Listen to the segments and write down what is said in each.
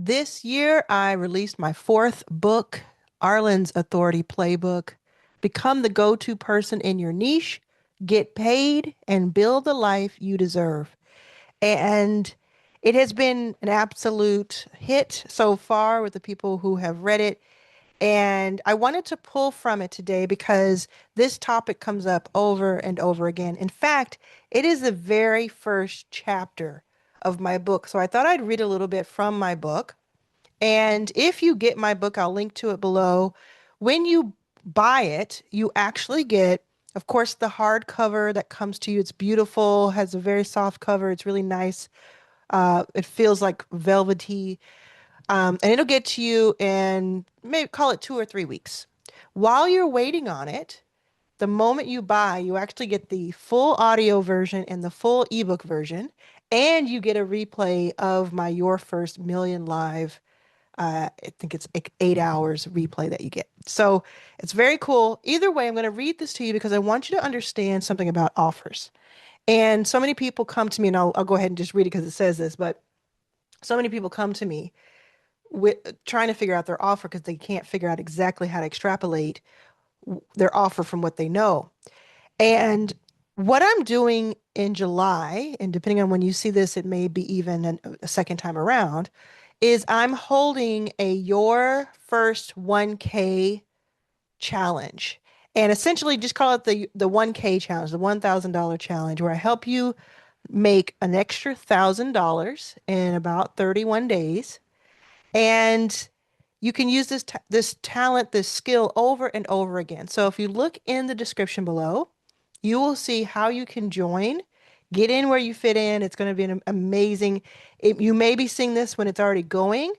This year, I released my fourth book, Arlan's Authority Playbook. Become the go-to person in your niche, get paid, and build the life you deserve. And it has been an absolute hit so far with the people who have read it. And I wanted to pull from it today because this topic comes up over and over again. In fact, it is the very first chapter of my book. So I thought I'd read a little bit from my book. And if you get my book, I'll link to it below. When you buy it, you actually get, of course, the hardcover that comes to you. It's beautiful, has a very soft cover. It's really nice. It feels like velvety. And it'll get to you in maybe call it 2 or 3 weeks. While you're waiting on it, the moment you buy, you actually get the full audio version and the full ebook version, and you get a replay of my Your First Million Live. I think it's like 8 hours replay that you get. So it's very cool. Either way, I'm going to read this to you because I want you to understand something about offers. And so many people come to me, and I'll go ahead and just read it because it says this, but so many people come to me with trying to figure out their offer because they can't figure out exactly how to extrapolate their offer from what they know. And what I'm doing in July, and depending on when you see this, it may be even a second time around, is I'm holding a Your First 1K challenge. And essentially just call it the 1K challenge, the $1,000 challenge, where I help you make an extra $1,000 in about 31 days. And you can use this talent, this skill over and over again. So if you look in the description below, you will see how you can join. Get in where you fit in. It's going to be an amazing. You may be seeing this when it's already going.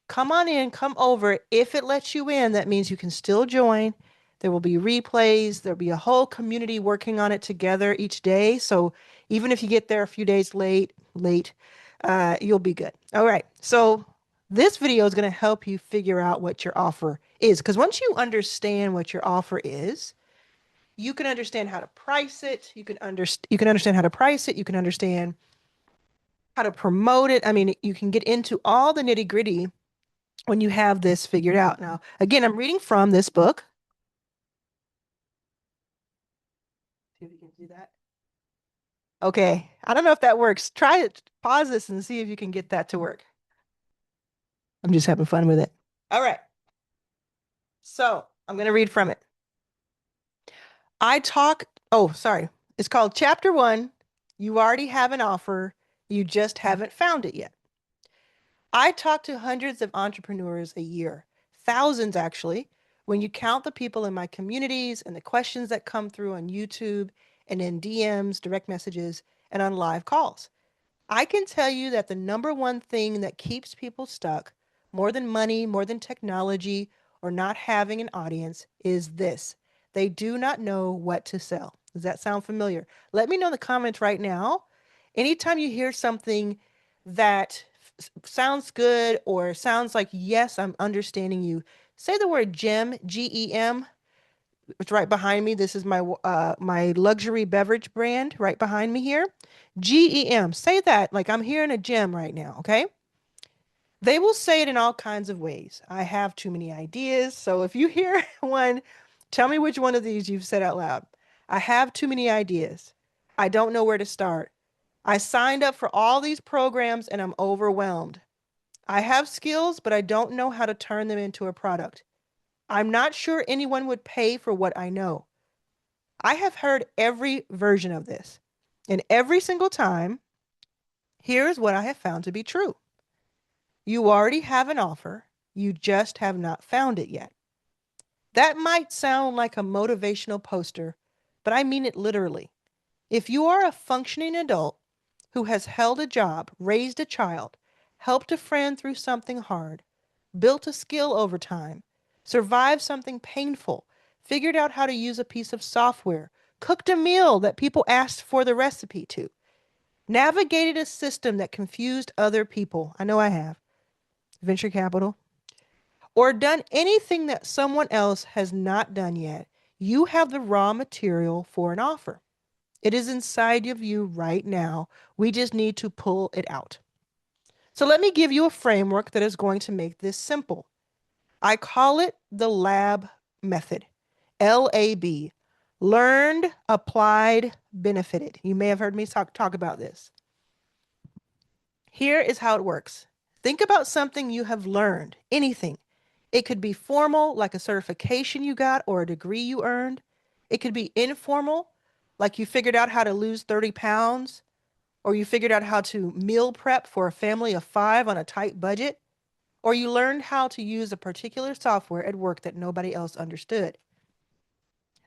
Come on in, come over. If it lets you in, that means you can still join. There will be replays. There'll be a whole community working on it together each day. So even if you get there a few days late, you'll be good. All right. So this video is going to help you figure out what your offer is. Because once you understand what your offer is, you can understand how to price it. You can understand how to price it. You can understand how to promote it. I mean, you can get into all the nitty gritty when you have this figured out. Now, again, I'm reading from this book. See if you can do that. Okay. I don't know if that works. Try it. Pause this and see if you can get that to work. I'm just having fun with it. All right. So I'm going to read from it. Oh, sorry. It's called Chapter One. You already have an offer. You just haven't found it yet. I talk to hundreds of entrepreneurs a year, thousands actually, when you count the people in my communities and the questions that come through on YouTube and in DMs, direct messages, and on live calls. I can tell you that the number one thing that keeps people stuck, more than money, more than technology, or not having an audience, is this. They do not know what to sell. Does that sound familiar? Let me know in the comments right now. Anytime you hear something that sounds good or sounds like, yes, I'm understanding you, say the word gem, Gem. It's right behind me. This is my luxury beverage brand right behind me here. GEM. Say that like I'm hearing a gem right now, okay? They will say it in all kinds of ways. I have too many ideas. So if you hear one, tell me which one of these you've said out loud. I have too many ideas. I don't know where to start. I signed up for all these programs and I'm overwhelmed. I have skills, but I don't know how to turn them into a product. I'm not sure anyone would pay for what I know. I have heard every version of this. And every single time, here's what I have found to be true. You already have an offer, you just have not found it yet. That might sound like a motivational poster, but I mean it literally. If you are a functioning adult who has held a job, raised a child, helped a friend through something hard, built a skill over time, survived something painful, figured out how to use a piece of software, cooked a meal that people asked for the recipe to, navigated a system that confused other people. I know I have. Venture capital. Or done anything that someone else has not done yet. You have the raw material for an offer. It is inside of you right now. We just need to pull it out. So let me give you a framework that is going to make this simple. I call it the LAB method. LAB. Learned, applied, benefited. You may have heard me talk about this. Here is how it works. Think about something you have learned, anything. It could be formal, like a certification you got or a degree you earned. It could be informal, like you figured out how to lose 30 pounds, or you figured out how to meal prep for a family of 5 on a tight budget, or you learned how to use a particular software at work that nobody else understood.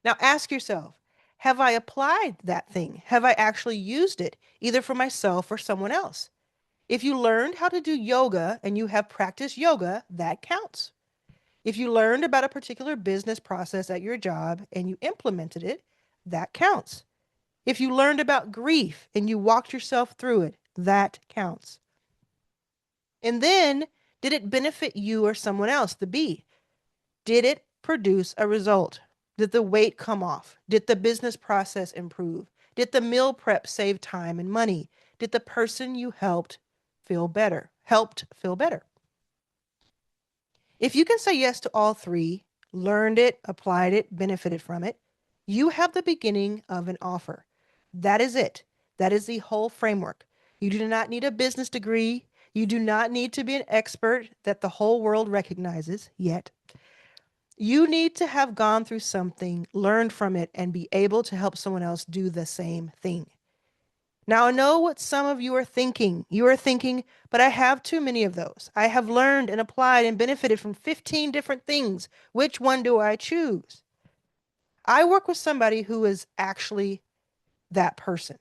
Now ask yourself, have I applied that thing? Have I actually used it, either for myself or someone else? If you learned how to do yoga and you have practiced yoga, that counts. If you learned about a particular business process at your job and you implemented it, that counts. If you learned about grief and you walked yourself through it, that counts. And then, did it benefit you or someone else? The B. Did it produce a result? Did the weight come off? Did the business process improve? Did the meal prep save time and money? Did the person you helped feel better? Helped feel better? If you can say yes to all three, learned it, applied it, benefited from it, you have the beginning of an offer. That is it. That is the whole framework. You do not need a business degree. You do not need to be an expert that the whole world recognizes yet. You need to have gone through something, learned from it, and be able to help someone else do the same thing. Now, I know what some of you are thinking. You are thinking, but I have too many of those. I have learned and applied and benefited from 15 different things. Which one do I choose? I work with somebody who is actually that person.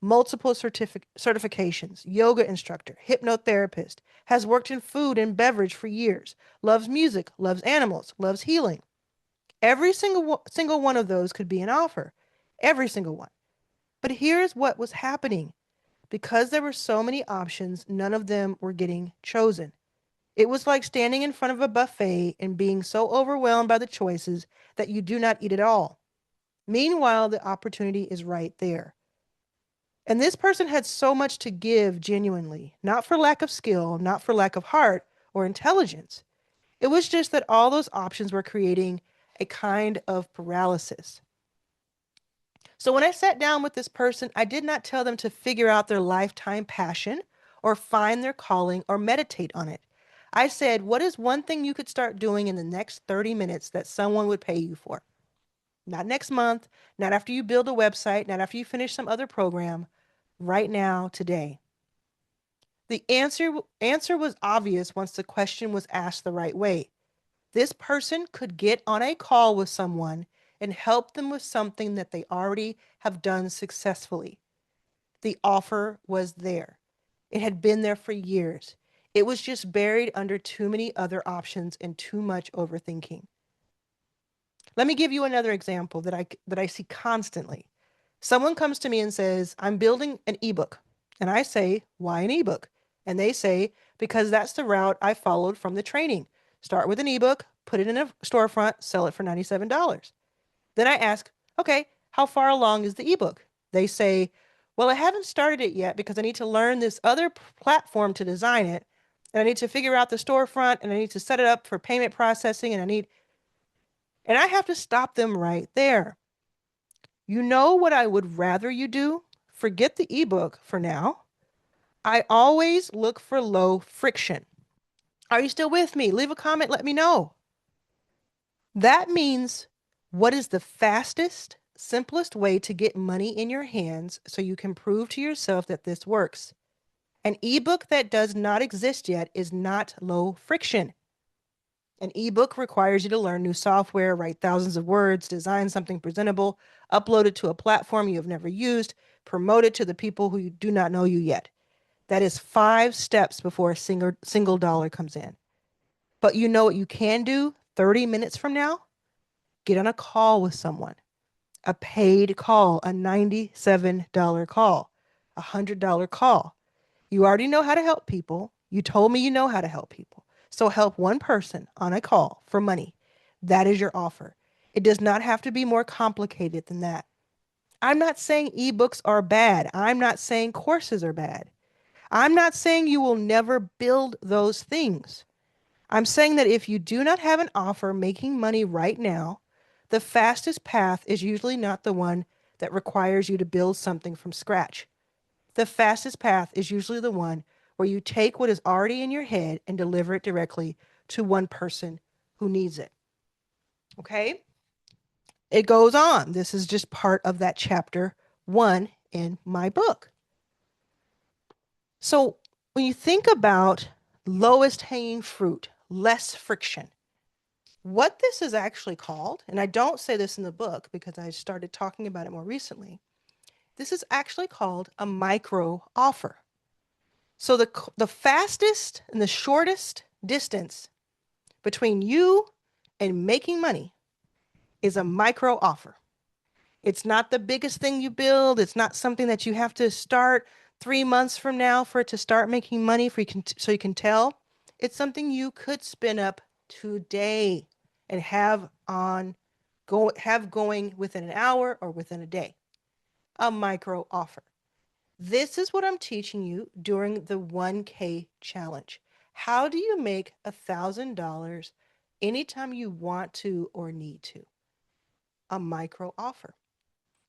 Multiple certifications, yoga instructor, hypnotherapist, has worked in food and beverage for years, loves music, loves animals, loves healing. Every single one of those could be an offer. Every single one. But here's what was happening. Because there were so many options, none of them were getting chosen. It was like standing in front of a buffet and being so overwhelmed by the choices that you do not eat it all. Meanwhile, the opportunity is right there. And this person had so much to give genuinely, not for lack of skill, not for lack of heart or intelligence. It was just that all those options were creating a kind of paralysis. So when I sat down with this person, I did not tell them to figure out their lifetime passion or find their calling or meditate on it. I said, what is one thing you could start doing in the next 30 minutes that someone would pay you for? Not next month, not after you build a website, not after you finish some other program, right now, today. The answer was obvious once the question was asked the right way. This person could get on a call with someone and help them with something that they already have done successfully. The offer was there. It had been there for years. It was just buried under too many other options and too much overthinking. Let me give you another example that I see constantly. Someone comes to me and says, "I'm building an ebook." And I say, "Why an ebook?" And they say, "Because that's the route I followed from the training. Start with an ebook, put it in a storefront, sell it for $97." Then I ask, "Okay, how far along is the ebook?" They say, "Well, I haven't started it yet because I need to learn this other platform to design it. And I need to figure out the storefront and I need to set it up for payment processing and I have to stop them right there. You know what I would rather you do? Forget the ebook for now. I always look for low friction. Are you still with me? Leave a comment, let me know. That means what is the fastest, simplest way to get money in your hands so you can prove to yourself that this works? An ebook that does not exist yet is not low friction. An ebook requires you to learn new software, write thousands of words, design something presentable, upload it to a platform you have never used, promote it to the people who do not know you yet. That is 5 steps before a single dollar comes in. But you know what you can do 30 minutes from now? Get on a call with someone, a paid call, a $97 call, a $100 call. You already know how to help people. You told me you know how to help people. So help one person on a call for money. That is your offer. It does not have to be more complicated than that. I'm not saying ebooks are bad. I'm not saying courses are bad. I'm not saying you will never build those things. I'm saying that if you do not have an offer making money right now, the fastest path is usually not the one that requires you to build something from scratch. The fastest path is usually the one where you take what is already in your head and deliver it directly to one person who needs it. Okay? It goes on. This is just part of that chapter 1 in my book. So when you think about lowest hanging fruit, less friction, what this is actually called, and I don't say this in the book because I started talking about it more recently, this is actually called a micro offer. So the fastest and the shortest distance between you and making money is a micro offer. It's not the biggest thing you build. It's not something that you have to start 3 months from now for it to start making money so you can tell. It's something you could spin up today and have going within an hour or within a day. A micro offer. This is what I'm teaching you during the 1K challenge. How do you make $1,000 anytime you want to or need to? A micro offer.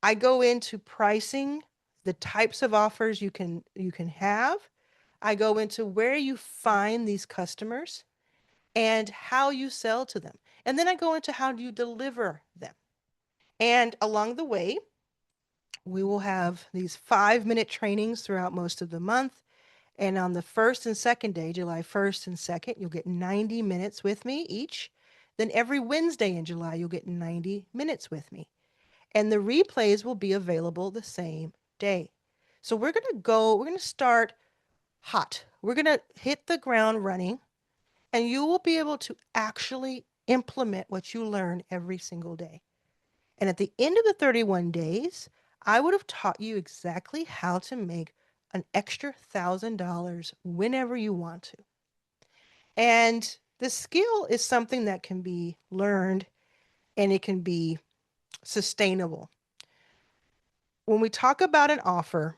I go into pricing, the types of offers you can have. I go into where you find these customers and how you sell to them. And then I go into how do you deliver them. And along the way, we will have these 5-minute trainings throughout most of the month. And on the first and second day, July 1st and 2nd, you'll get 90 minutes with me each. Then every Wednesday in July, you'll get 90 minutes with me. And the replays will be available the same day. So we're going to start hot. We're going to hit the ground running, and you will be able to actually implement what you learn every single day. And at the end of the 31 days, I would have taught you exactly how to make an extra $1,000 whenever you want to. And the skill is something that can be learned and it can be sustainable. When we talk about an offer,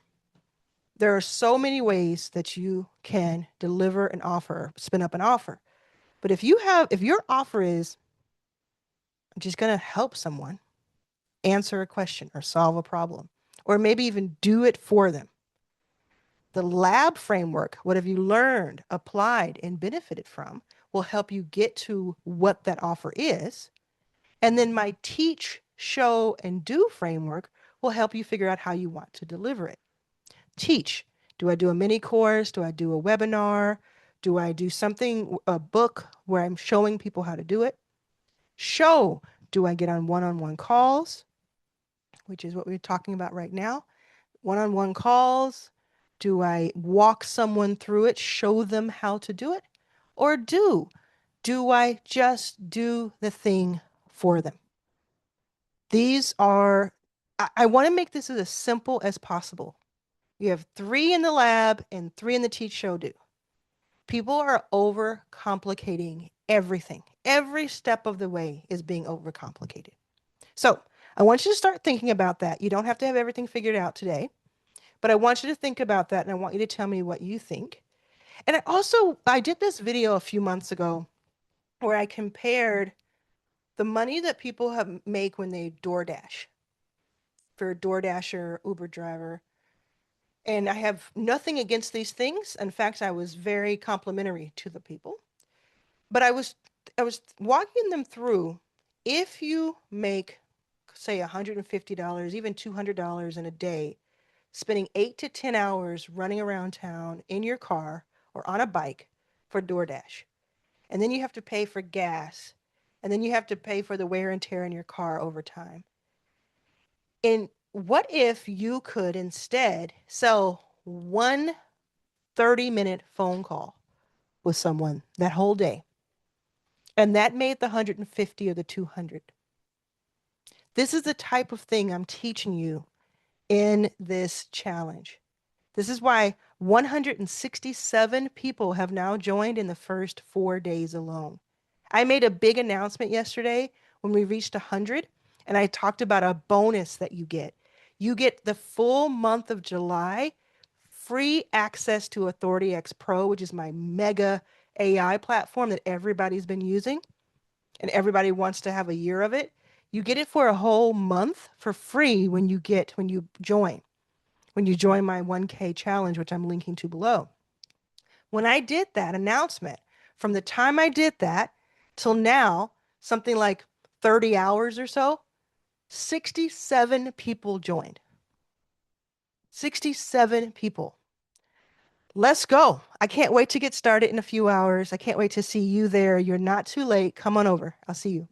there are so many ways that you can deliver an offer, spin up an offer. But if your offer is, I'm just going to help someone answer a question or solve a problem, or maybe even do it for them. The lab framework, what have you learned, applied, and benefited from, will help you get to what that offer is. And then my teach, show, and do framework will help you figure out how you want to deliver it. Teach. Do I do a mini course? Do I do a webinar? Do I do something, a book where I'm showing people how to do it? Show. Do I get on one-on-one calls, which is what we're talking about right now? One-on-one calls. Do I walk someone through it, show them how to do it? Or do I just do the thing for them? These are, I want to make this as simple as possible. You have 3 in the lab and 3 in the teach show do. People are overcomplicating everything. Every step of the way is being overcomplicated. So I want you to start thinking about that. You don't have to have everything figured out today, but I want you to think about that and I want you to tell me what you think. And I did this video a few months ago where I compared the money that people make when they DoorDash for a DoorDasher, Uber driver. And I have nothing against these things. In fact, I was very complimentary to the people. But I was walking them through, if you make, say, $150, even $200 in a day, spending 8 to 10 hours running around town in your car or on a bike for DoorDash. And then you have to pay for gas. And then you have to pay for the wear and tear in your car over time. And what if you could instead sell one 30-minute phone call with someone that whole day? And that made the 150 or the 200. This is the type of thing I'm teaching you in this challenge. This is why 167 people have now joined in the first 4 days alone. I made a big announcement yesterday when we reached 100, and I talked about a bonus that you get. You get the full month of July free access to Authority X Pro, which is my mega AI platform that everybody's been using and everybody wants to have a year of it. You get it for a whole month for free when you join my 1K challenge, which I'm linking to below. When I did that announcement, from the time I did that till now, something like 30 hours or so, 67 people joined. 67 people. Let's go. I can't wait to get started in a few hours. I can't wait to see you there. You're not too late. Come on over. I'll see you.